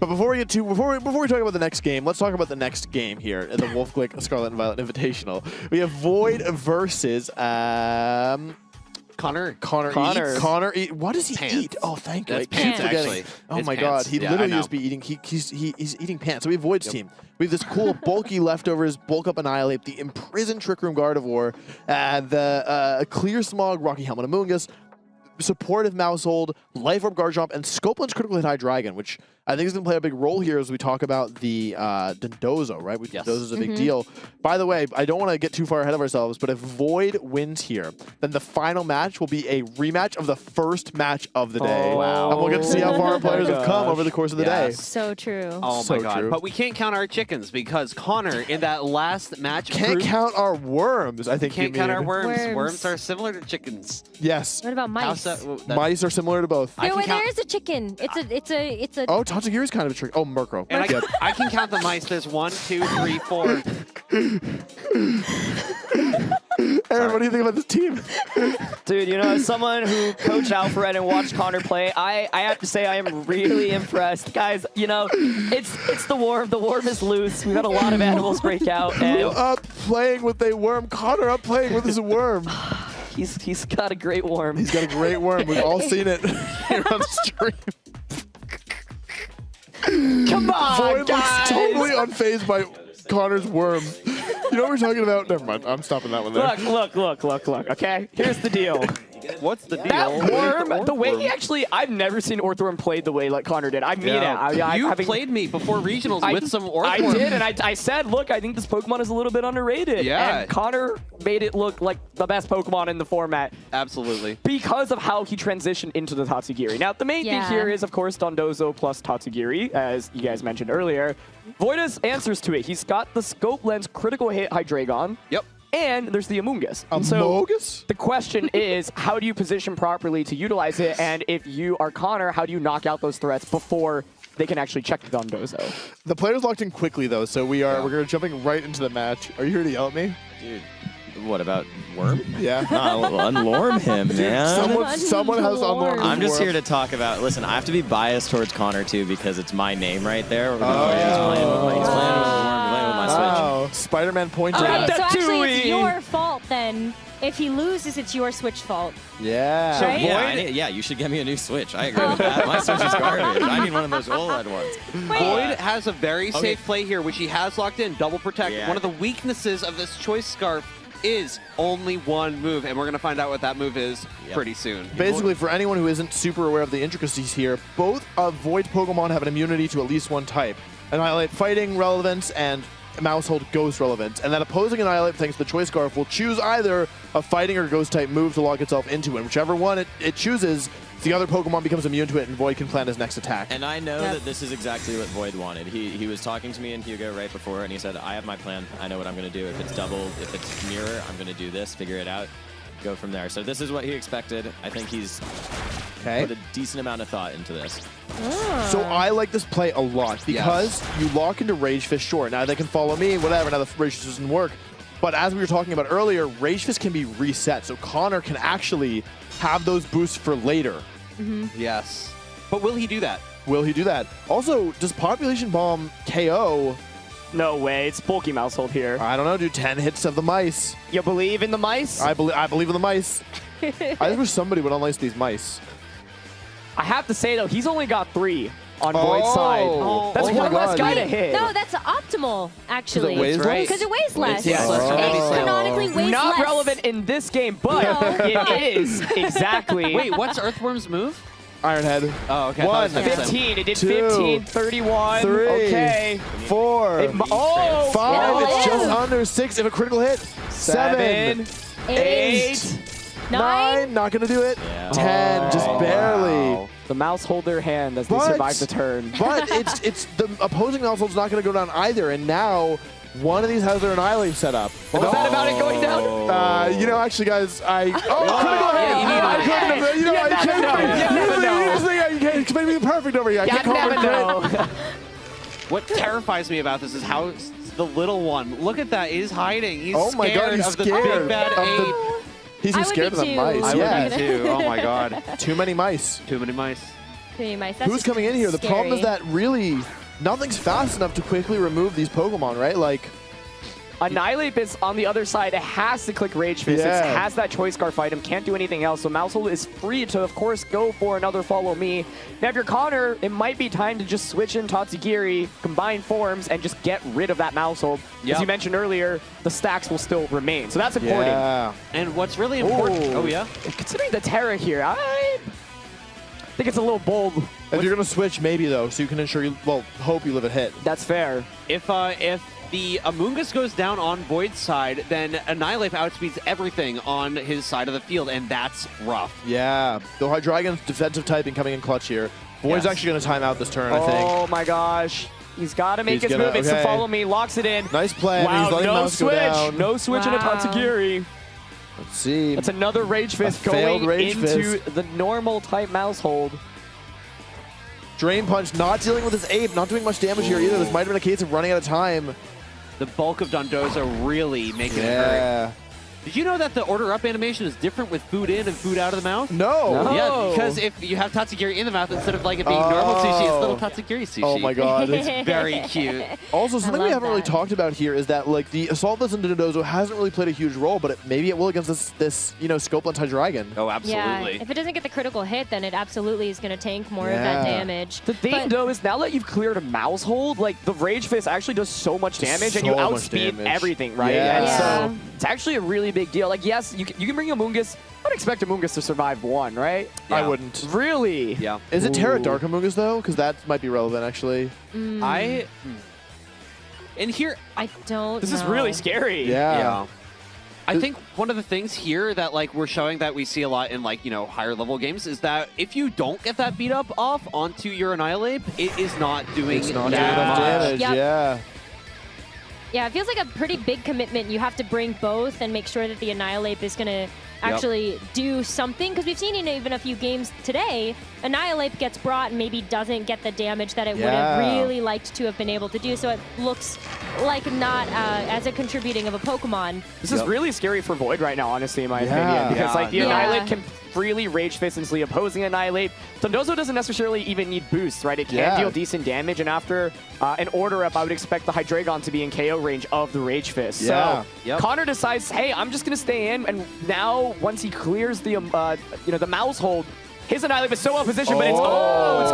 But before we talk about the next game, let's talk about the next game here at the Wolfe Glick Scarlet and Violet Invitational. We have Void versus Connor. What does he Pants. eat? Oh, thank you. That's I keep pants, forgetting. actually. Oh It's my pants. God, he Yeah, literally I used to be eating. He's eating pants. So we have Void's team. We have this cool bulky leftovers, bulk up, annihilate, the imprisoned Trick Room Gardevoir, the clear smog, Rocky Helmet Amoongus, supportive Mousehold, Life Orb Garchomp, and Scopeland's Critical Hit High Dragon, which I think is going to play a big role here as we talk about the Dondozo, right? Yes. Dondozo's a big deal. By the way, I don't want to get too far ahead of ourselves, but if Void wins here, then the final match will be a rematch of the first match of the day. Oh, wow. And we'll get to see how far our players have come over the course of the day. So true. Oh So my God. true. But we can't count our chickens because Connor in that last match Can't count our worms, I think you Can't count mean. our worms. Worms. Worms are similar to chickens. Yes. What about mice? Mice are similar to both. I No, can wait, count- there is a chicken. It's a. Oh, Tatsugiri's kind of a trick. Oh, Murkrow. And Yep. I can count the mice. There's 1, 2, 3, 4. Aaron, what do you think about this team? Dude, you know, as someone who coached Alfred and watched Connor play, I have to say I am really impressed. Guys, you know, it's the worm. The worm is loose. We've had a lot of animals break out. Who And up playing with a worm? Connor up playing with his worm. he's got a great worm. He's got a great worm. We've all seen it here on stream. Come on, Void looks guys. totally unfazed by Connor's worm. You know what we're talking about? Never mind. I'm stopping that one there. Look, okay? Here's the deal. What's the deal? That worm, the way he Orthworm? actually, I've never seen Orthworm played the way like Connor did. I mean Yeah. it. You having- played me before regionals with some Orthworm. I did, and I said, look, I think this Pokemon is a little bit underrated. Yeah. And Connor made it look like the best Pokemon in the format Absolutely. because of how he transitioned into the Tatsugiri. Now, the main thing here is, of course, Dondozo plus Tatsugiri, as you guys mentioned earlier. Void has answers to it. He's got the Scope Lens Critical Hit Hydreigon. Yep. And there's the Amoongus. And so Amoongus? the question is, how do you position properly to utilize it? And if you are Connor, how do you knock out those threats before they can actually check the Dondozo? The players locked in quickly though, so we're going to jumping right into the match. Are you here to yell at me? Dude, what about Worm? Yeah. Nah, unlorm him, man. Someone has unlormed. I'm just here to talk about. Listen, I have to be biased towards Connor too because it's my name right there. He's playing with my Switch. Wow. Spider-Man pointer. Okay, so Ratatouille. actually it's your fault then. If he loses, it's your Switch fault. Yeah. So Right? Yeah, you should get me a new Switch. I agree with that. My Switch is garbage. I need one of those OLED ones. Void has a very safe play here, which he has locked in. Double Protect. Yeah. One of the weaknesses of this Choice Scarf is only one move, and we're going to find out what that move is pretty soon. Basically, for anyone who isn't super aware of the intricacies here, both of Void Pokemon have an immunity to at least one type. Annihilate Fighting relevance and Mousehold Ghost relevance. And that opposing Annihilate, thanks to the Choice Scarf, will choose either a Fighting or Ghost type move to lock itself into it. Whichever one it chooses, the other Pokemon becomes immune to it, and Void can plan his next attack. And I know that this is exactly what Void wanted. He was talking to me and Hugo right before, and he said, I have my plan. I know what I'm going to do. If it's double, if it's mirror, I'm going to do this, figure it out, go from there. So this is what he expected. I think he's put a decent amount of thought into this. So I like this play a lot because you lock into Rage Fist, sure. Now they can follow me, whatever. Now the Rage Fist doesn't work. But as we were talking about earlier, Rage Fist can be reset. So Connor can actually have those boosts for later. Yes. But will he do that? Will he do that? Also, does Population Bomb KO? No way. It's bulky Mousehold here. I don't know, dude. 10 hits of the mice. You believe in the mice? I believe in the mice. I wish somebody would unlace these mice. I have to say, though, he's only got 3 on Void's side. That's one less guy to hit. No, that's optimal, actually. Because it weighs less? Because it weighs less. Yeah, It canonically weighs Not less. relevant in this game, but No. it is. Exactly. Wait, what's Earthworm's move? Iron Head. Oh, okay. 1, 15. It did 2, 15, 31. 3, Okay. 4, 5. It's just under 6 if a critical hit. 7, 8, 9. Not going to do it. 10. Just barely. The mouse hold their hand as they survive the turn. But it's the opposing Mousehold's not going to go down either. And now one of these has their Annihilate set up. What was that about it going down? You know, actually, guys, critical hit! You can't expect me the perfect over here. I can't call it great. What terrifies me about this is how the little one, look at that, he's hiding. He's Oh my God, he's of the scared big bad of the- ape. He's I would scared be of the too. mice. I Yeah. would be too. Oh my God. Too many mice. Too many mice. Pretty nice. That's Who's just coming in here? The problem is scary. that really nothing's fast enough to quickly remove these Pokemon, right? Like, Annihilate is on the other side. It has to click Rage Fist. Yeah. It has that Choice Scarf item. Can't do anything else. So Mousehold is free to, of course, go for another Follow Me. Now, if you're Connor, it might be time to just switch in Tatsugiri, combine forms, and just get rid of that Mousehold. Yep. As you mentioned earlier, the stacks will still remain. So that's important. yeah. And what's really important... Ooh. Oh, yeah? Considering the Terra here, I think it's a little bold. If you're going to switch, maybe, though, so you can ensure you, well, hope you live a hit. That's fair. If the Amoonguss goes down on Void's side, then Annihilate outspeeds everything on his side of the field, and that's rough. Yeah. The Hydreigon's defensive typing coming in clutch here. Void's Yes. actually going to time out this turn, I think. Oh my gosh. He's got to make He's his gonna- move. It's okay. to Follow Me. Locks it in. Nice play. Wow, He's letting no Mouse go switch. down. No switch into Wow. Tatsugiri. Let's see. That's another Rage Fist failed going Rage into Fist. the normal type mouse hold. Drain Punch not dealing with his ape, not doing much damage here either. This might have been a case of running out of time. The bulk of Dondozo really making it hurt. Yeah. Did you know that the order up animation is different with food in and food out of the mouth? No. No. Yeah, because if you have tatsugiri in the mouth, instead of like it being normal sushi, it's little tatsugiri sushi. Oh my god. It's very cute. Also, something we love haven't really that. talked about here is that like the Assault Vest and Dondozo hasn't really played a huge role, but maybe it will against this Scopeland Hydreigon. Oh, Yeah, absolutely. if it doesn't get the critical hit, then it absolutely is going to tank more of that Yeah. damage. The thing, But- though, is now that you've cleared a mouse hold, like, the Rage Fist actually does so much damage, and you So much outspeed damage. everything, right? Yeah. And Yeah. so it's actually a really big deal. Like, yes, you can bring Amoonguss. I'd expect Amoonguss to survive one, right? I Yeah. wouldn't. Really? Yeah. Is it Terra Ooh. Dark Amoonguss though? Because that might be relevant actually. And here, I don't This know. is really scary. Yeah. I think one of the things here that like we're showing that we see a lot in like higher level games is that if you don't get that beat up off onto your Annihilate, it is not doing It's not doing that enough much. damage. Yep. Yeah. Yeah, it feels like a pretty big commitment. You have to bring both and make sure that the Annihilate is going to actually do something. Because we've seen in even a few games today, Annihilate gets brought and maybe doesn't get the damage that it would have Yeah. really liked to have been able to do. So it looks like not as a contributing of a Pokemon. This is really scary for Void right now, honestly, in my Yeah. opinion. Because, like, the Yeah. Annihilate can freely Rage Fist into the opposing Annihilate. Dondozo doesn't necessarily even need boosts, right? It can Yeah. deal decent damage, and after an order up, I would expect the Hydreigon to be in KO range of the Rage Fist. Yeah. So Yep. Connor decides, hey, I'm just going to stay in, and now, once he clears the, the mouse hold, his Annihilate is so well positioned, but it's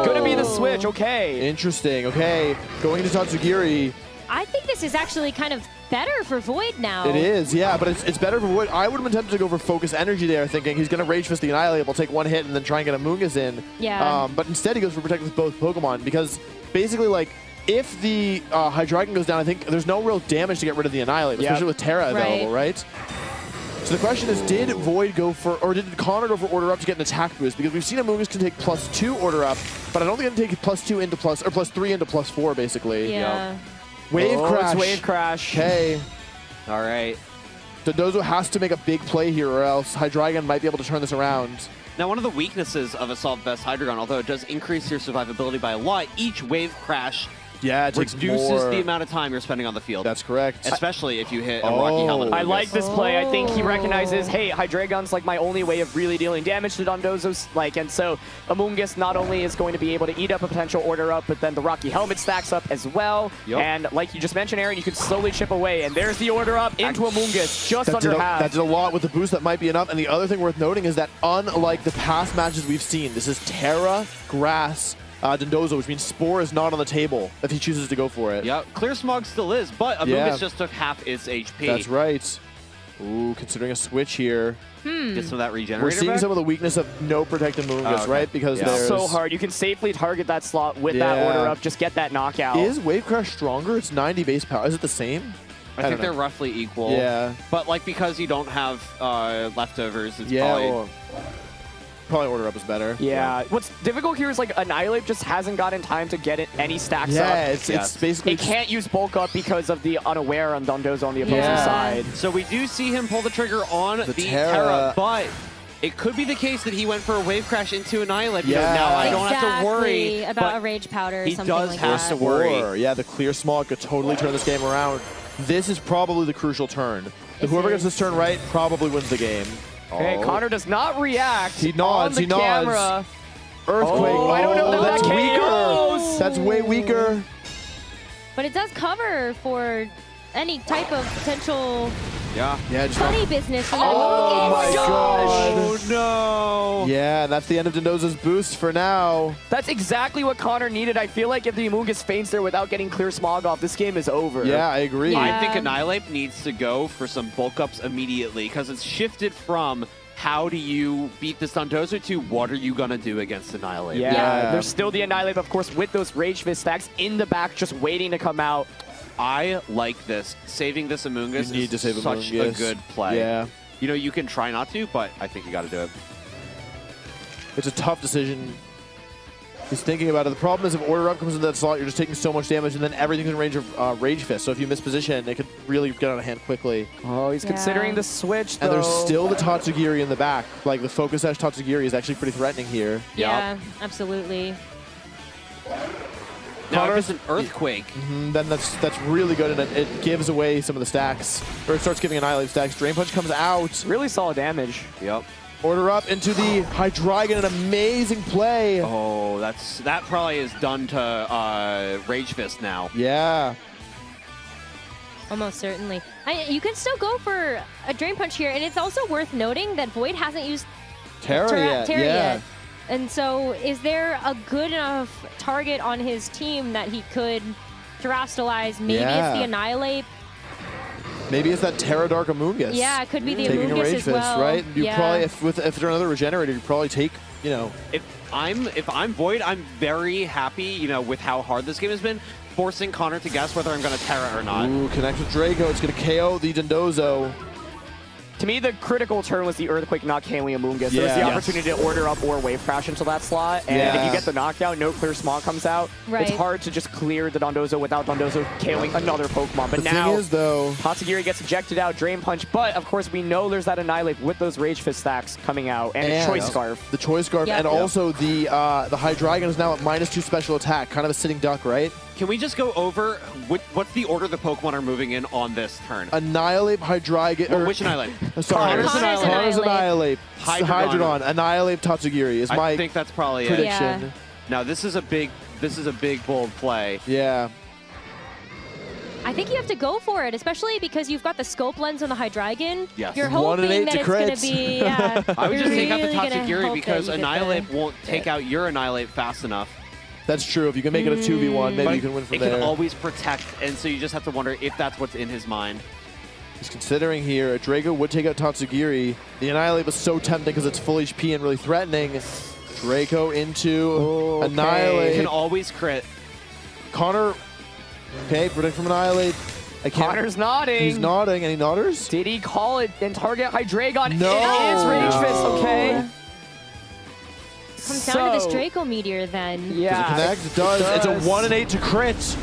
going to be the switch. Okay. Interesting. Okay. Going to Tatsugiri. I think this is actually kind of better for Void now. It is, yeah, but it's better for Void. I would have been tempted to go for Focus Energy there, thinking he's going to Rage Fist the Annihilate, will take one hit and then try and get a Amoonguss in. Yeah. But instead he goes for Protect with both Pokemon because basically, like, if the Hydreigon goes down, I think there's no real damage to get rid of the Annihilate, Yep. especially with Terra available, right? So the question is, did Void go for, or did Connor go for Order Up to get an attack boost? Because we've seen Amoonguss can take +2 Order Up, but I don't think it can take +2 into +3 into +4, basically. Yeah. Wave Crash. It's Wave Crash. Okay. All right. Dondozo has to make a big play here, or else Hydreigon might be able to turn this around. Now, one of the weaknesses of Assault Vest Hydreigon, although it does increase your survivability by a lot, each Wave Crash Yeah, it takes reduces more. the amount of time you're spending on the field. That's correct. Especially if you hit a Rocky Helmet. I Amoonguss. like this play. I think he Oh. recognizes, hey, Hydreigon's like my only way of really dealing damage to Dondozo's, and so Amoonguss not only is going to be able to eat up a potential order up, but then the Rocky Helmet stacks up as well. Yep. And like you just mentioned, Aaron, you can slowly chip away, and there's the order up into Amoonguss, just That did, under a, half. that did a lot with the boost. That might be enough. And the other thing worth noting is that unlike the past matches we've seen, this is Terra, Grass, Dondozo, which means Spore is not on the table if he chooses to go for it. Yep, Clear Smog still is, but Amoonguss Yeah. just took half its HP. That's right. Ooh, considering a switch here. Get some of that regenerator We're seeing back. some of the weakness of no Protect Amoonguss, okay. right? Because Yeah. there's... so hard. You can safely target that slot with that Yeah. order up, just get that knockout. Is Wave Crash stronger? It's 90 base power. Is it the same? I don't think they're know. roughly equal. Yeah. But like because you don't have leftovers, it's Yeah, probably... well, probably Order Up is better. Yeah. What's difficult here is, like, Annihilate just hasn't gotten time to get it any stacks Yeah, up. it's Yes. basically... It can't use bulk up because of the unaware on Dondozo on the opposing Yeah. side. So we do see him pull the trigger on the Terra. Terra, but it could be the case that he went for a Wave Crash into Annihilate because Yeah. now I don't have to worry about but a Rage Powder or he something does like have that. to worry. Or, yeah, the Clear Smog could totally turn this game around. This is probably the crucial turn. This Whoever gets is. this turn right probably wins the game. Okay, Oh. Connor does not react He nods, on the he nods. camera. Earthquake. Oh, I don't know that that's that weaker. KOs. That's way weaker. But it does cover for any type of potential Yeah. Yeah, just funny business from that Oh my Amoonguss. gosh. Oh, no. Yeah, that's the end of Dondozo's boost for now. That's exactly what Connor needed. I feel like if the Amoonguss faints there without getting clear smog off, this game is over. Yeah, I agree. Yeah. I think Annihilate needs to go for some bulk ups immediately because it's shifted from how do you beat this Dondozo to what are you going to do against Annihilate? Yeah, Yeah. there's still the Annihilate, of course, with those Rage Fist stacks in the back, just waiting to come out. I like this. Saving this Amoonguss You need to is save such Amoonguss. a good play. Yeah. You know, you can try not to, but I think you got to do it. It's a tough decision. He's thinking about it. The problem is if Order Up comes into that slot, you're just taking so much damage, and then everything's in range of Rage Fist. So if you miss position, it could really get out of hand quickly. Oh, he's Yeah. considering the switch, though. And there's still the Tatsugiri in the back. Like, the Focus Sash Tatsugiri is actually pretty threatening here. Yeah, absolutely. Now, if it's an Earthquake, Then that's really good, and it gives away some of the stacks. Or it starts giving Annihilate stacks. Drain Punch comes out. Really solid damage. yep. Order Up into the Hydreigon, an amazing play. Oh, that probably is done to Rage Fist now. Yeah. Almost certainly. You can still go for a Drain Punch here, and it's also worth noting that Void hasn't used Terra yet. Terra yeah. yet. And so is there a good enough target on his team that he could terastalize? Maybe Yeah. it's the Annihilate. Maybe it's that Terra Dark Amoonguss. Yeah, it could be the Taking a Amoonguss Rage as Fist, well. right? You yeah. probably, if there's another regenerator, you probably take, you know. If I'm Void, I'm very happy, you know, with how hard this game has been, forcing Connor to guess whether I'm going to Terra or not. Ooh, connect with Draco. It's going to KO the Dondozo. To me, the critical turn was the Earthquake not KOing Amoonguss. There was the Yeah. opportunity to order up or wave crash into that slot, and Yeah. if you get the knockdown, no clear smog comes out. Right. It's hard to just clear the Dondozo without Dondozo KOing another Pokemon. But The now, thing is, though, Tatsugiri gets ejected out, Drain Punch, but of course we know there's that Annihilate with those Rage Fist stacks coming out, and a Choice Scarf. The Choice Scarf, Yep. and also the Hydreigon is now at -2 special attack, kind of a sitting duck, right? Can we just go over what's the order the Pokemon are moving in on this turn? Annihilate, Hydreigon. Well, which Annihilate? Sorry, Connor's Connor's Annihilate. Annihilate. Hydreigon. Hydreigon. Annihilate Tatsugiri is I my think that's probably it. prediction. Yeah. Now this is a big bold play. Yeah. I think you have to go for it, especially because you've got the scope lens on the Hydreigon. Yes. You're 1 and 8 hoping that to it's going crits. to be. Yeah, I would you're just take out the really gonna Tatsugiri hope because that you get Annihilate the- won't take out your Annihilate fast enough. That's true. If you can make it a 2v1, maybe But you can win from it there. can always protect, and so you just have to wonder if that's what's in his mind. He's considering here. Draco would take out Tatsugiri. The Annihilate was so tempting because it's full HP and really threatening. Draco into Okay. Annihilate. You can always crit. Connor, okay, protect from Annihilate. I can't. Connor's nodding. He's nodding. Any nodders? Did he call it and target Hydreigon? No. It is Rage Fist, okay? Comes down to this So- Draco Meteor then. Yeah. Does it connect? It does. It's a 1 and 8 to crit.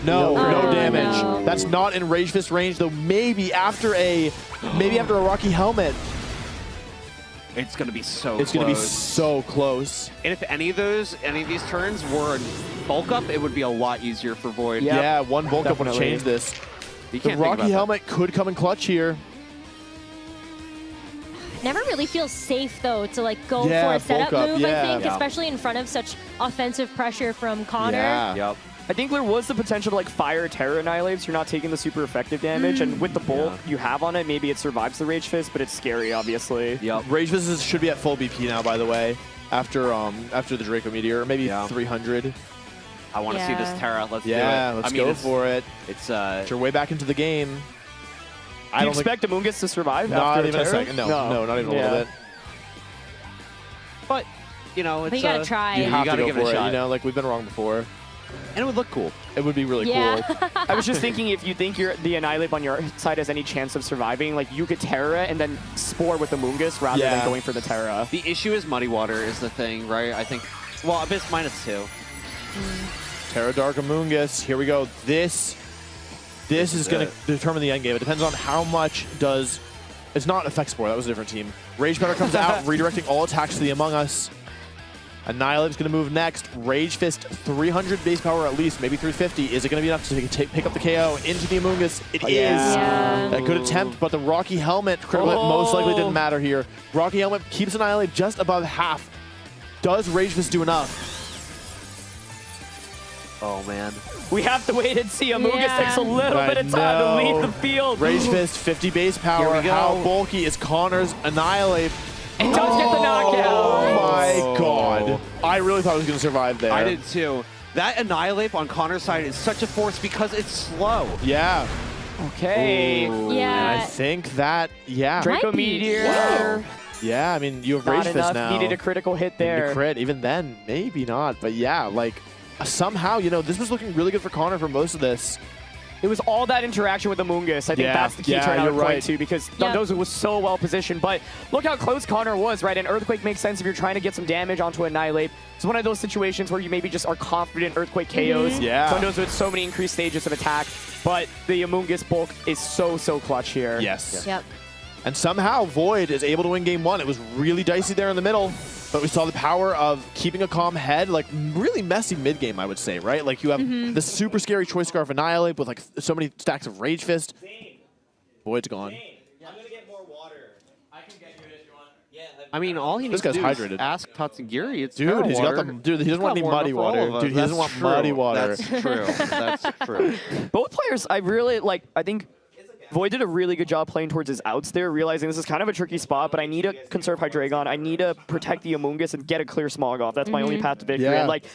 No, No. no Oh, damage. no. That's not in Rage Fist range, though. Maybe after a Rocky Helmet, It's going to be so it's close. going to be so close. And if any of these turns were bulk up, it would be a lot easier for Void. Yep. Yeah, one bulk up would Definitely. change this. You The can't think Rocky about that. Helmet could come in clutch here. Never really feels safe though to like go Yeah, for a setup bulk up, move. yeah. I think, Yeah. especially in front of such offensive pressure from Connor. Yeah. Yep. I think there was the potential to like fire Terra Annihilates. You're not taking the super effective damage, and with the bulk you have on it, maybe it survives the Rage Fist, but it's scary, obviously. Yep. Rage Fist should be at full BP now, by the way, after the Draco Meteor, or maybe Yeah. 300. I want to see Yeah. this Terra. Let's do it. Yeah, let's go for it. It's You're way back into the game. Do you expect Amoonguss to survive Not after even a Terra? second. No, not even a little bit. but you know, it's But you gotta try. You You have to gotta go give it for a it. shot. You know, like we've been wrong before. and it would look cool. It would be really Yeah. cool. I was just thinking, if you think the Annihilate on your side has any chance of surviving, like you could Terra and then Spore with Amoonguss rather Yeah. than going for the Terra. The issue is Muddy Water is the thing, right? I think. Well, it's -2. Terra Dark Amoonguss. Here we go. This is going to determine the end game. It depends on how much does. It's not Effect Spore. That was a different team. Rage Powder comes out, redirecting all attacks to the Among Us. Annihilate's going to move next. Rage Fist, 300 base power at least, maybe 350. Is it going to be enough to pick up the KO into the Amoonguss? It is. Yeah. A good attempt, but the Rocky Helmet critical hit most likely didn't matter here. Rocky Helmet keeps Annihilate just above half. does Rage Fist do enough? Oh, man. We have to wait and see. Amoonguss Yeah. takes a little I bit of time to know. leave the field. Rage Fist, 50 base Here power. we go. How bulky is Connor's Annihilate? It does get the knockout. Oh my god. I really thought it was going to survive there. I did too. That Annihilate on Connor's side is such a force because it's slow. Yeah. Okay. Ooh, Yeah. and I think that, yeah. Draco Might be. Meteor. Wow. Yeah, I mean, you have Not Rage Fist enough. now. Needed a critical hit Needed there. a crit. Even then, maybe not. But yeah, like, somehow, you know, this was looking really good for Connor for most of this. It was all that interaction with Amoonguss. I think Yeah, that's the key yeah, turn I you're would point right. to because Yeah. Dondozo was so well positioned. But look how close Connor was, right? And Earthquake makes sense if you're trying to get some damage onto Annihilate. It's one of those situations where you maybe just are confident Earthquake KOs. Yeah. Dondozo with so many increased stages of attack. But the Amoonguss bulk is so clutch here. Yes. Yep. And somehow Void is able to win game one. It was really dicey there in the middle, but we saw the power of keeping a calm head, like really messy mid game, I would say, right? Like you have the super scary Choice Scarf Annihilate with like so many stacks of Rage Fist. Void's gone. I'm gonna get more water. I can get you it if you want. Yeah. I mean, all he needs This to guy's do hydrated. is ask Tatsugiri. It's Dude, Feral he's water. got the dude. He doesn't want Got any more muddy enough for all water. of us. Dude, he doesn't That's want muddy true. water. That's true. That's true. Both players, I really like. I think Void did a really good job playing towards his outs there, realizing this is kind of a tricky spot, but I need to conserve Hydreigon. I need to protect the Amoonguss and get a clear Smog off. That's my only path to victory. Yeah. And like,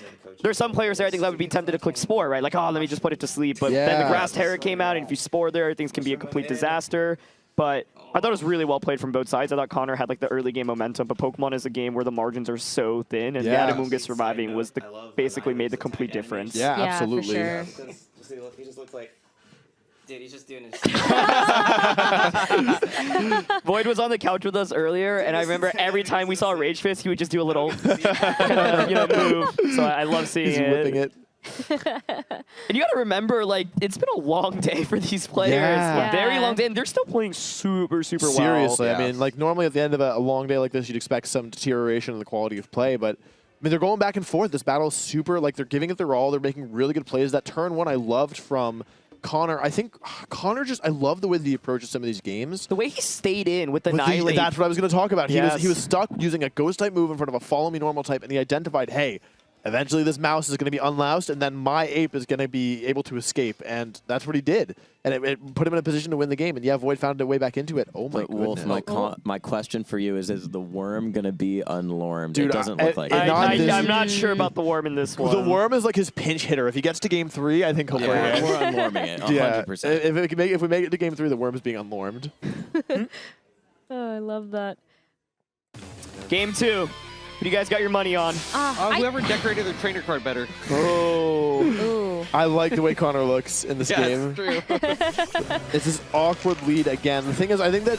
there's some players there I think that would be tempted to click Spore, right? Like, oh, let me just put it to sleep. But then Yeah. the Grass Terror came out, and if you Spore there, things can be a complete disaster. But I thought it was really well played from both sides. I thought Connor had like the early game momentum, but Pokemon is a game where the margins are so thin, and Yeah. Amoonguss surviving was the basically made the complete difference. Yeah, Yeah, absolutely. for sure. He just looks like. Dude, he's just doing his. Void was on the couch with us earlier, and I remember every time we saw Rage Fist, he would just do a little kind of, move. So I love seeing He's it. whipping it. And you got to remember, like, it's been a long day for these players. Yeah. A very long day, and they're still playing super well. Seriously, I Yeah. mean, like normally at the end of a long day like this, you'd expect some deterioration in the quality of play, but I mean, they're going back and forth. This battle is super, like, they're giving it their all. They're making really good plays. That turn one I loved from Connor. I think Connor just, I love the way that he approaches some of these games. The way he stayed in with the With the- Annihilate. that's what I was going to talk about. Yes. He was stuck using a ghost type move in front of a follow me normal type, and he identified, hey, eventually this mouse is going to be unloused, and then my ape is going to be able to escape, and that's what he did. And it put him in a position to win the game, and yeah, Void found a way back into it. Oh my But Wolf, goodness. my question for you is the worm gonna be unlormed? Dude, it doesn't look like it. I'm not sure about the worm in this one. The worm is like his pinch hitter. If he gets to game 3, I think he'll bring Yeah, it. we're unlorming it, 100%. Yeah, if we make it to game 3, the worm is being unlormed. Oh, I love that. Game 2. Who do you guys got your money on? Whoever decorated their trainer card better. Oh. Ooh. I like the way Connor looks in this game. true. It's this awkward lead again. The thing is, I think that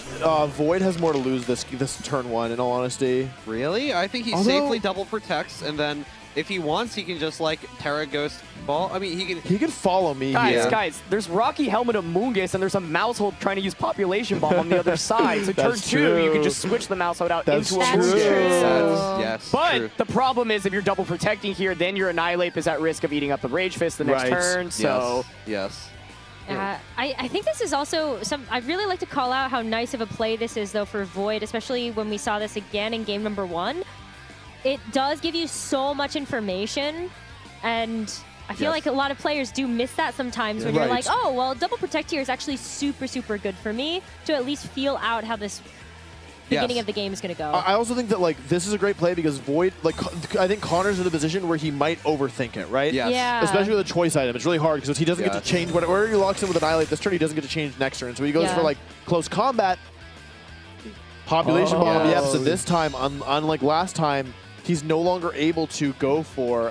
Void has more to lose this turn 1, in all honesty. Really? I think he Although- safely double protects, and then if he wants, he can just like Terra Ghost Ball. I mean, he can. He could follow me here. Guys, there's Rocky Helmet of Moongus, and there's a Mousehold trying to use Population Bomb on the other side. So turn That's 2, you true. can just switch the Mousehold out That's into a true. Moongus. Yes. But true. the problem is if you're double protecting here, then your Annihilate is at risk of eating up the Rage Fist the next Right. turn. So Yes. I think this is also I really like to call out how nice of a play this is, though, for Void, especially when we saw this again in game number 1. It does give you so much information, and I feel like a lot of players do miss that sometimes when you're Right. like, oh, well, double protect here is actually super good for me to at least feel out how this beginning of the game is going to go. I also think that like this is a great play because Void, like I think Connor's in a position where he might overthink it, right? Yes. Yeah. Especially with a choice item, it's really hard because he doesn't get to change whatever he locks in with Annihilate this turn. He doesn't get to change next turn, so he goes Yeah. for like close combat, population bomb. yes. Yeah, so this time, unlike last time, he's no longer able to go for.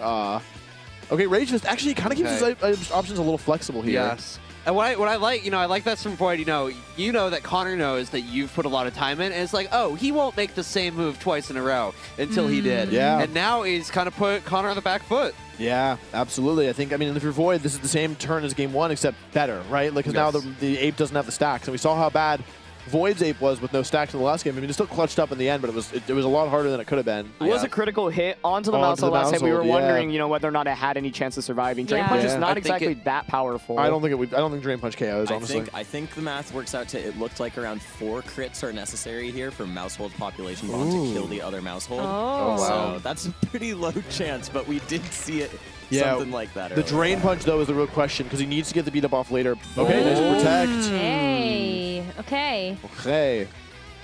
Okay, Rage Fist actually kind of keeps his options a little flexible here. Yes. And what I like, I like that from Void. You know that Connor knows that you've put a lot of time in, and it's like, oh, he won't make the same move twice in a row until he did. Yeah. And now he's kind of put Connor on the back foot. Yeah, absolutely. I think, I mean, if you're Void, this is the same turn as game 1, except better, right? Like, because now the ape doesn't have the stacks. And we saw how bad Void's ape was with no stacks in the last game. I mean, it still clutched up in the end, but it was a lot harder than it could have been. It was a critical hit onto the mouse last time. We were wondering, you know, whether or not it had any chance of surviving. Drain Punch is not exactly that powerful. I don't think Drain Punch KOs, honestly. I think the math works out to it looked like around 4 crits are necessary here for Mousehold Population Bomb to kill the other Mousehold. Oh, wow. So that's a pretty low chance, but we did see it. Something like that The earlier. Drain Punch, though, is the real question because he needs to get the beat up off later. Okay, nice protect. Hey. Okay. Okay.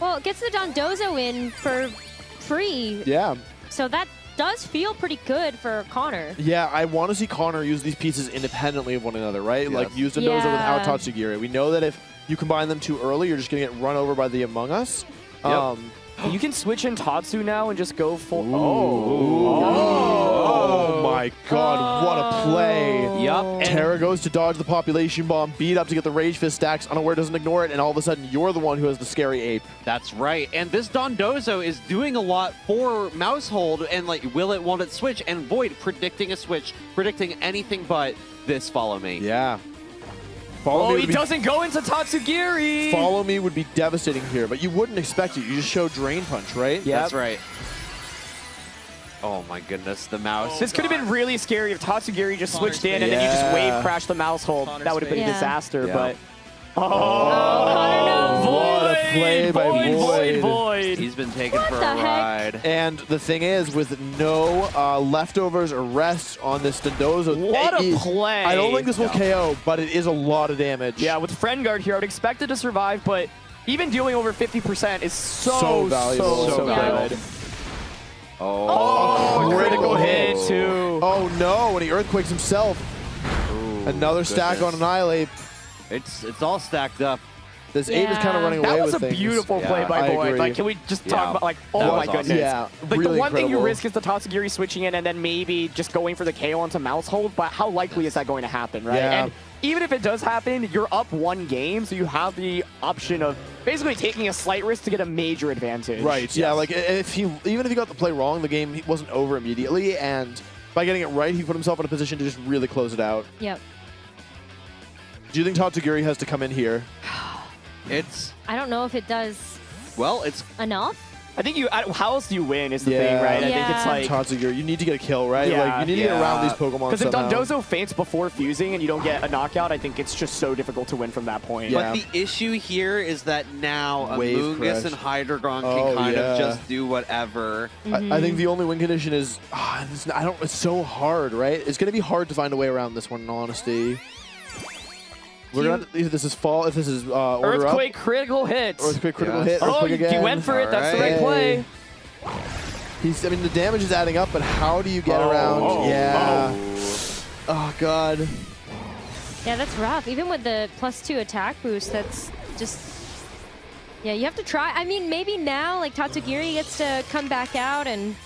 Well, it gets the Dondozo in for free. Yeah. So that does feel pretty good for Connor. Yeah, I want to see Connor use these pieces independently of one another, right? Yes. Like, use Dondozo without Tatsugiri. We know that if you combine them too early, you're just going to get run over by the Among Us. Yep. You can switch in Tatsu now and just go full. Oh my god, what a play. Yup. Terra goes to dodge the population bomb, beat up to get the Rage Fist stacks, unaware doesn't ignore it, and all of a sudden you're the one who has the scary ape. That's right. And this Dondozo is doing a lot for Mousehold, and like, will it, won't it switch? And Void predicting a switch, predicting anything but this follow me. Yeah. Oh, he doesn't go into Tatsugiri. Follow me would be devastating here, but you wouldn't expect it. You just show Drain Punch, right? Yeah, that's right. Oh my goodness, the mouse. This could have been really scary if Tatsugiri just switched in and then you just wave crash the Mousehold. That would have been a disaster, but... Connor, no. What a play by Void. He's been taken for a the heck? ride. And the thing is, with no leftovers or rests on this Dondozo, What a play. I don't think this will KO, but it is a lot of damage. Yeah, with Friend Guard here, I would expect it to survive, but even dealing over 50% is so valuable. So valuable. good. Oh, Critical hit, too. Oh no, and he earthquakes himself. Another stack on Annihilate. It's all stacked up. This ape is kind of running away That was with a things. beautiful play by I Void. agree. Like, can we just talk about, like, That oh my was awesome. goodness. Yeah, Like, really the one thing you incredible. risk is the Tatsugiri switching in and then maybe just going for the KO onto Mousehold, but how likely is that going to happen, right? Yeah. And even if it does happen, you're up 1 game, so you have the option of basically taking a slight risk to get a major advantage. Right, yeah, like even if he got the play wrong, the game wasn't over immediately, and by getting it right, he put himself in a position to just really close it out. Yep. Do you think Tatsugiri has to come in here? I don't know if it does Well, it's enough. I think how else do you win is the thing, right? I think it's like... Tatsugiri, you need to get a kill, right? Yeah, like, you need to get around these Pokemon because if somehow. Dondozo faints before fusing and you don't get a knockout, I think it's just so difficult to win from that point. Yeah. But the issue here is that now Wave Amoonguss crash. and Hydreigon Oh, can kind yeah. of just do whatever. I think the only win condition is it's so hard, right? It's going to be hard to find a way around this one, in honesty. We're gonna if this is order Earthquake up. critical hit. Earthquake critical Yes. hit. Oh, Earthquake he again. went for it. That's the right Hey. play. I mean, the damage is adding up, but how do you get around? Oh god. Yeah, that's rough. Even with the +2 attack boost, that's just... Yeah, you have to try. I mean, maybe now, like, Tatsugiri gets to come back out, and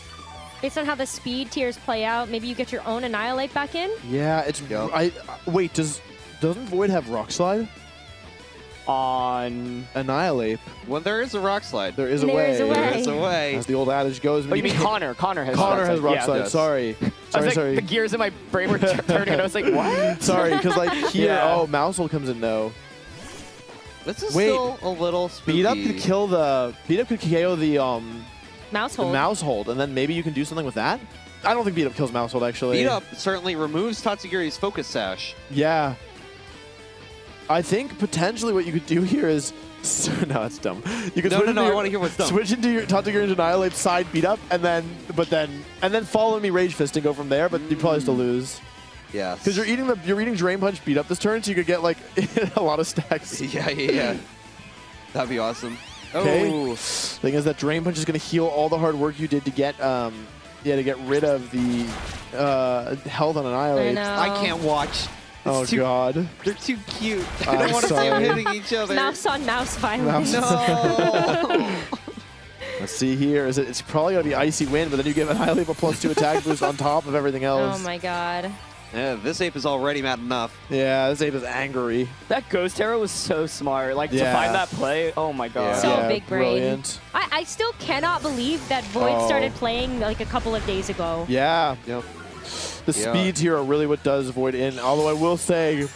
based on how the speed tiers play out, maybe you get your own Annihilate back in? Yeah, it's... wait, doesn't Void have Rock Slide? On... Annihilate. When there is a rock slide, There is a There way. is a way. there is a way. As the old adage goes. Oh, you mean Connor? Connor has Rock Yeah. Slide. yes. Sorry. I was like, Sorry. the gears in my brain were turning, and I was like, what? Sorry, because like here, Yeah. Mousehole comes in though. This is Wait. still a little spooky. Beat up could KO the Mouse the hold. mouse hold, and then maybe you can do something with that. I don't think beat up kills mouse hold actually. Beat up certainly removes Tatsugiri's focus sash. Yeah. I think potentially what you could do here is no, it's dumb. You could No, switch no, into I your- wanna hear what's dumb. Switch into your Tatsugiri into Annihilate side beat up, and then follow me Rage Fist and go from there. But you probably still lose Yeah. because you're eating Drain Punch beat up this turn, so you could get like a lot of stacks. Yeah. That'd be awesome. Okay. Oh. Thing is that Drain Punch is going to heal all the hard work you did to get to get rid of the health on Annihilate. I know. I can't watch. Oh It's too- god. They're too cute. I I'm don't want to see them sorry. hitting each other. Mouse on mouse violence. No. Let's see here. It's probably going to be Icy Wind, but then you give Annihilate a +2 attack boost on top of everything else. Oh my god. Yeah, this ape is already mad enough. Yeah, this ape is angry. That Ghost Arrow was so smart. Like, to Yeah. find that play, oh my god. So yeah, big brain. Brilliant. I still cannot believe that Void started playing like a couple of days ago. Yeah. Yep. The speeds here are really what does Void in. Although I will say,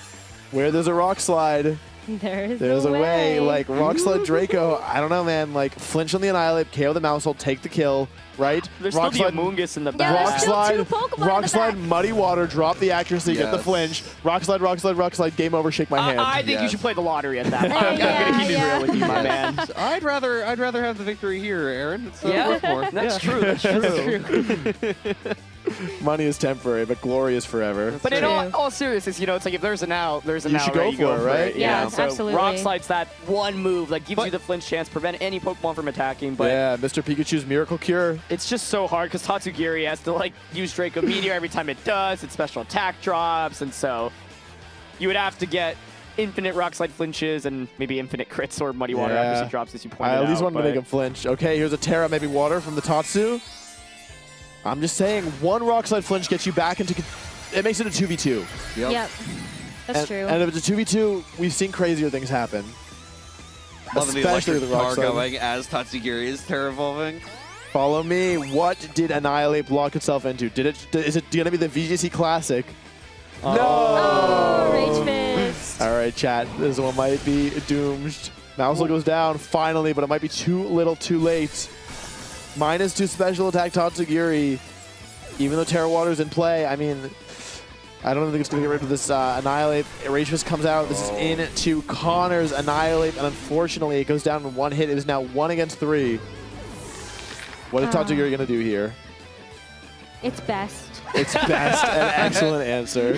where there's a Rock Slide, There's a way. Like, Rock Slide Draco, I don't know, man. Like, flinch on the Annihilate, KO the Mouse Hole, take the kill, right? There's Rock still the Slide, Amoongus in the Yeah, back. there's still two Pokemon in Rock the Slide, back. Muddy Water, drop the accuracy, get the Yes. flinch. Rock Slide, Rock Slide, Rock Slide, game over, shake my hand. I think you Yes. should play the lottery at that. I'm Yeah, gonna keep it yeah. real with you, my man. I'd rather have the victory here, Aaron. It's Yeah, worth more. that's Yeah. true. That's true. Money is temporary, but glory is forever. But in true. all seriousness, you know, it's like if there's an out, there's an You out. should right? go You for it, right? You Yeah, know? So absolutely. Rock Slide's that one move that gives But- you the flinch chance, prevent any Pokemon from attacking. But Yeah, Mr. Pikachu's Miracle Cure. it's just so hard because Tatsugiri has to like use Draco Meteor every time it does. Its special attack drops, and so you would have to get infinite Rock Slide flinches and maybe infinite crits or Muddy Water Yeah. accuracy drops, as you pointed I out. at least wanted to but- make him flinch. Okay, here's a Terra, maybe Water from the Tatsu. I'm just saying, one Rock Slide flinch gets you back into... It makes it a 2v2. Yep. That's and, true. And if it's a 2v2, we've seen crazier things happen. Loving the Especially electric the Rock bar Slide. going as Tatsugiri is Terra evolving. Follow me. What did Annihilate lock itself into? Is it going to be the VGC Classic? No! Oh, Rage Fist. All right, chat. This one might be doomed. Mousel goes down finally, but it might be too little, too late. -2 special attack Tatsugiri. Even though Terra Water's in play, I mean, I don't think it's going to get rid of this Annihilate. Rage Fist comes out. This is into Connor's Annihilate, and unfortunately, it goes down in one hit. It is now 1 against 3. What is Tatsugiri going to do here? It's best. It's best. An excellent answer.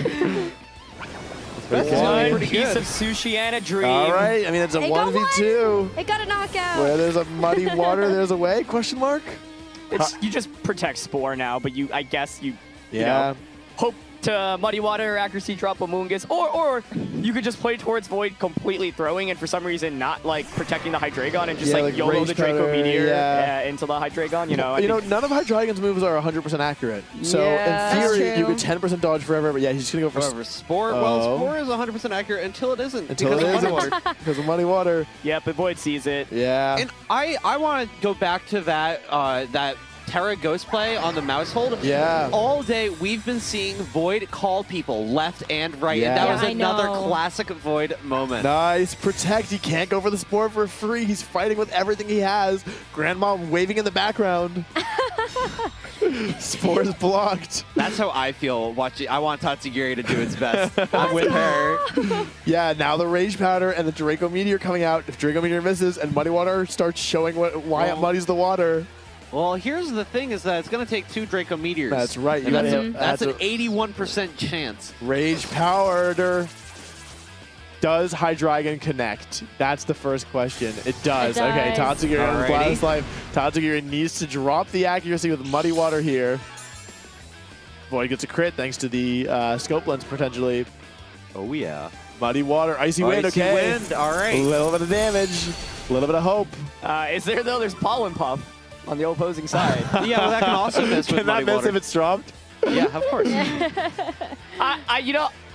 One pretty piece good. of sushi and a dream. All right. I mean, it's a It got 1v2. It got a knockout. Where there's a muddy water, there's a way? Question mark? It's, you just protect Spore now, but I guess you Yeah. know, hope to Muddy Water accuracy drop Amoongus, or you could just play towards Void completely throwing and for some reason not like protecting the Hydreigon and just Yeah, like like YOLO Rage the Draco Powder, Meteor yeah. into the Hydreigon, you know. I You know, think- none of Hydreigon's moves are 100% accurate. So Yeah, in that's theory, you true. could 10% dodge forever, but yeah, he's just going to go for However, Spore, Oh. well, Spore is 100% accurate until it isn't. until it because of isn't Muddy Water. because of muddy water. yeah, but Void sees it. Yeah. And I want to go back to that that Terra Ghost play on the mouse hold. Yeah. All day we've been seeing Void call people left and right. And that Yeah. was I another know. classic Void moment. Nice. Protect. He can't go for the Spore for free. He's fighting with everything he has. Grandma waving in the background. Spore is blocked. That's how I feel watching. I want Tatsugiri to do its best. I'm with her. Yeah, now the Rage Powder and the Draco Meteor coming out. If Draco Meteor misses and Muddy Water starts showing why it Well- muddies the water. Well, here's the thing: is that it's going to take 2 Draco Meteors. That's right. You And gotta that's, hit- that's an that's 81% chance. Rage Powder. Does Hydreigon connect? That's the first question. It does. It Okay, does. Tatsugiri on his Alrighty. last life. Tatsugiri needs to drop the accuracy with Muddy Water here. Void gets a crit thanks to the scope lens potentially. Oh yeah. Muddy Water, Icy Wind, Icy okay. Wind, all A right. little bit of damage, a little bit of hope. Is there though? There's Pollen Puff on the opposing side. Yeah, well, that can also miss with Can that Muddy miss Water. if it's dropped? Yeah, of course.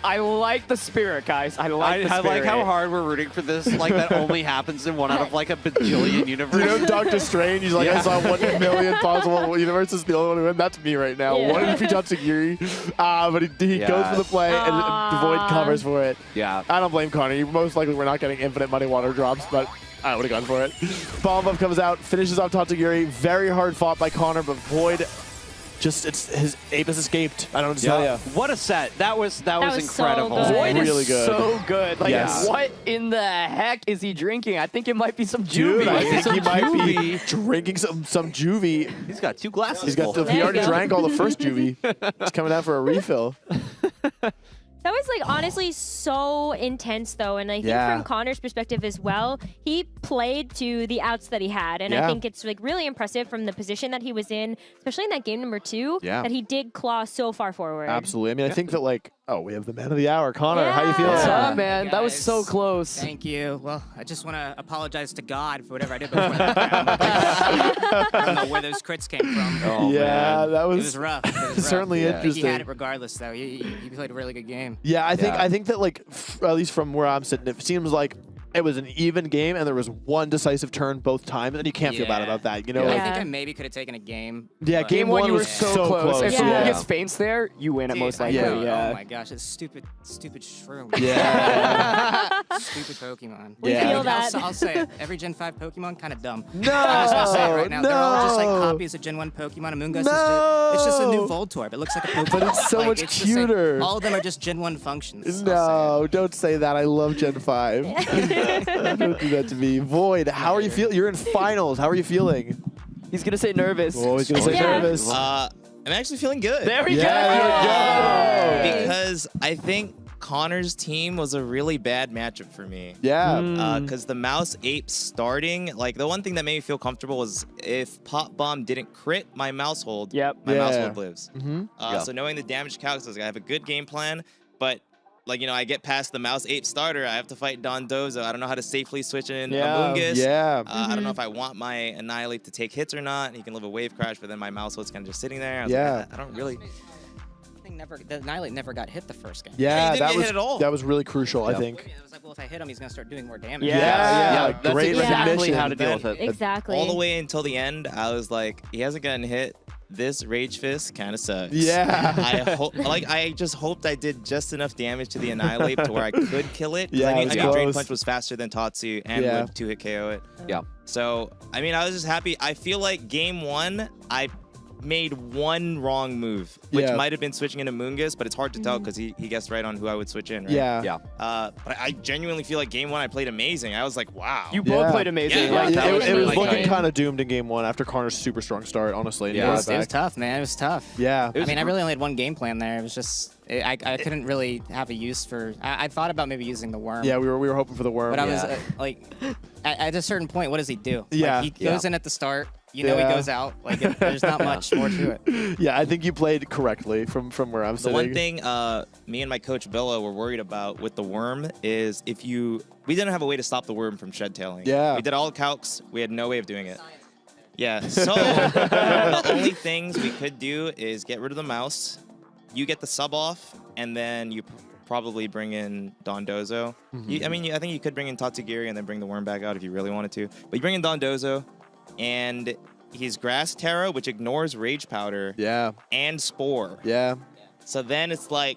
I like the spirit, guys. I like the I spirit. like how hard we're rooting for this. Like that only happens in one out of like a bajillion universes. You know Doctor Strange? He's like, I Yeah. saw 1 million possible universes. The only one who win. That's me right now. Yeah. What if he Tatsugiri? But he goes for the play and the Void Aw. covers for it. Yeah. I don't blame Connor. Most likely we're not getting infinite Muddy Water drops, but I would have gone for it. Bomb Buff comes out, finishes off Tatsugiri. Very hard fought by Connor, but Void just his Apis escaped. I don't know what to tell you. What a set. That was was so incredible. good. Void Really is good. so good. Like, Yes. what in the heck is he drinking? I think it might be some Dude, juvie. I think he might be Juvie. drinking some juvie. He's got 2 glasses. He's got full. he There already you go. drank all the first juvie. He's coming out for a refill. That was like honestly so intense though, and I think Yeah. from Connor's perspective as well, he played to the outs that he had, and Yeah. I think it's like really impressive from the position that he was in, especially in that game number 2, Yeah. that he did claw so far forward. Absolutely. I mean, I think that like, we have the man of the hour, Connor. How you feeling? What's Yeah. up, man? That was so Guys. close. Thank you. Well, I just want to apologize to God for whatever I did before that round. I don't know where those crits came from. Oh, Yeah, man. that It was was rough. It was rough. certainly Yeah. I think he interesting. had it regardless, though. He played a really good game. Yeah, I Yeah. think that like at least from where I'm sitting, it seems like it was an even game and there was one decisive turn both times, and you can't feel bad Yeah. about that. You know, Yeah. I like, think Yeah. I maybe could have taken a game. yeah, but- game one you were was so close. If Yeah. someone Yeah. gets feints there, you win it Dude, most I likely. know. Yeah. Oh my gosh, it's stupid shroom. yeah. Stupid Pokemon. We Yeah. feel that. I'll say it. Every Gen 5 Pokemon kind of dumb. No, I'm just gonna say it right now. They're all just like no. copies of Gen 1 Pokemon. Among Us it's just a new Voltorb. It looks like a Pokemon. But it's so Like, much it's the same- cuter. all of them are just Gen 1 functions. No, don't say that. I love Gen 5. Don't do that to me. Void, how are you feeling? You're in finals. How are you feeling? He's gonna say nervous. Oh, he's going to say Yeah. nervous. I'm actually feeling good. There we Yeah, go. there we go. Because I think Connor's team was a really bad matchup for me. Yeah. Because the Mouse Ape starting, like the one thing that made me feel comfortable was if Pop Bomb didn't crit my Mouse Hold, Yep. my Yeah. Mouse Hold lives. Yeah. So knowing the damage calcs, I was like, I have a good game plan, but like, I get past the Mouse Ape starter, I have to fight Dondozo. I don't know how to safely switch in Amoonguss. Yeah. I don't know if I want my Annihilate to take hits or not. He can live a wave crash, but then my Mouse Hold's kind of just sitting there. I was Yeah. like, I don't really. The Annihilate never got hit the first game. Yeah, he didn't that get was hit at all. that was really crucial, I Yep. think. It was like, well, if I hit him, he's gonna start doing more damage. Yeah, That's great exactly recognition. how to deal with it. Exactly. All the way until the end, I was like, he hasn't gotten hit. This Rage Fist kind of sucks. Yeah. I just hoped I did just enough damage to the Annihilate to where I could kill it. 'Cause Yeah, I it knew, was I knew Drain close. Punch was faster than Tatsu and Yeah. would 2-hit KO it. Yeah. So, I mean, I was just happy. I feel like game one, I made one wrong move, which Yeah. might have been switching into Moongus, but it's hard to tell because he guessed right on who I would switch in, right? Yeah. Yeah. But I genuinely feel like game one I played amazing. I was like, wow. You both Yeah. played amazing. Yeah, Like, It, that it was was really looking tight. kind of doomed in game one after Connor's super strong start, honestly. and he Yeah. brought It was back. tough, man. It was tough. Yeah. It was I mean, I really only had one game plan there. It was just I couldn't really have a use for. I thought about maybe using the worm. Yeah, we were hoping for the worm. But I was Yeah. like, at a certain point, what does he do? Yeah. Like, he goes in at the start. You know Yeah. he goes out. Like there's not much more to it. Yeah, I think you played correctly from where I'm The sitting. one thing me and my coach Bella were worried about with the worm is we didn't have a way to stop the worm from shed tailing. Yeah. We did all the calcs. We had no way of doing it. Yeah. So the only things we could do is get rid of the mouse. You get the sub off, and then you probably bring in Dondozo. I think you could bring in Tatsugiri and then bring the worm back out if you really wanted to. But you bring in Dondozo, and he's Grass Terra, which ignores Rage Powder Yeah. and Spore. Yeah. So then it's like,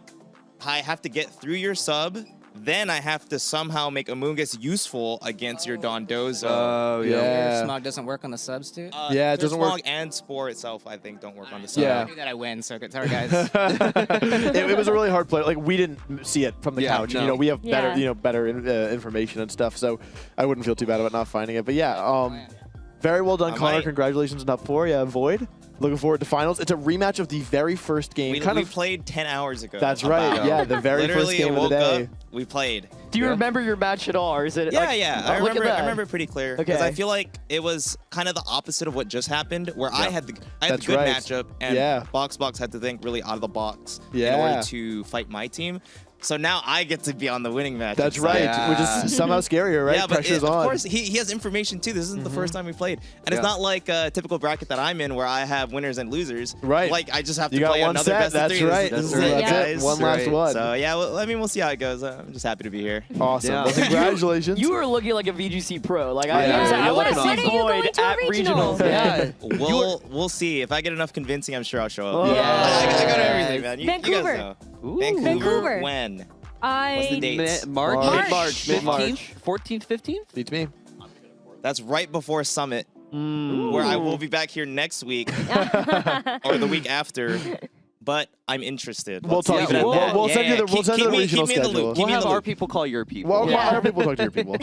I have to get through your sub, then I have to somehow make Amoonguss useful against your Dondozo. Oh, Yeah. Smog doesn't work on the substitute. Yeah, it doesn't work. Smog and Spore itself, I think, don't work on the sub. Yeah. I knew that I win, so sorry guys. it was a really hard play. Like we didn't see it from the Yeah, couch. no. You know, we have better, Yeah. better information and stuff. So I wouldn't feel too bad about not finding it. But yeah, very well done, I Connor. might- Congratulations on top 4. Yeah, Void. Looking forward to finals. It's a rematch of the very first game. We played 10 hours ago. That's right. about- Yeah, the very first Literally, game I of woke the day. up, we played. do you remember your match at all, or is it? Yeah, like, yeah. oh, I look at remember. that. I remember pretty clear because Okay. I feel like it was kind of the opposite of what just happened, where I had the That's good right. matchup, and Yeah. Box had to think really out of the box in Yeah. order to fight my team. So now I get to be on the winning match. That's right, Yeah. which is somehow scarier, right? Yeah, but Pressure's of on. course he has information too. This isn't the first time we played, and it's Yeah. not like a typical bracket that I'm in where I have winners and losers. Right. Like I just have You to got play one another set. best That's of 3. right. This is That's it, right. guys. One last one. So yeah, well, I mean we'll see how it goes. I'm just happy to be here. Awesome. Yeah. Well, congratulations. You were looking like a VGC pro. Like Yeah, I you're want to looking see awesome. When are you Void going at to regionals? regionals. Yeah. We'll see. If I get enough convincing, I'm sure I'll show up. Oh, I got everything, man. You guys Vancouver. know. Ooh. Vancouver. When? What's the dates? March, March. Mid-March, Mid-March. 14th, 15th? Beats me. That's right before Summit, where I will be back here next week or the week after. But I'm interested. We'll Let's talk leave to it you. at that. We'll send you the Keep regional me in the schedule. loop. Keep We'll me in have the our loop. people call your people. Well, Yeah. other people talk to your people.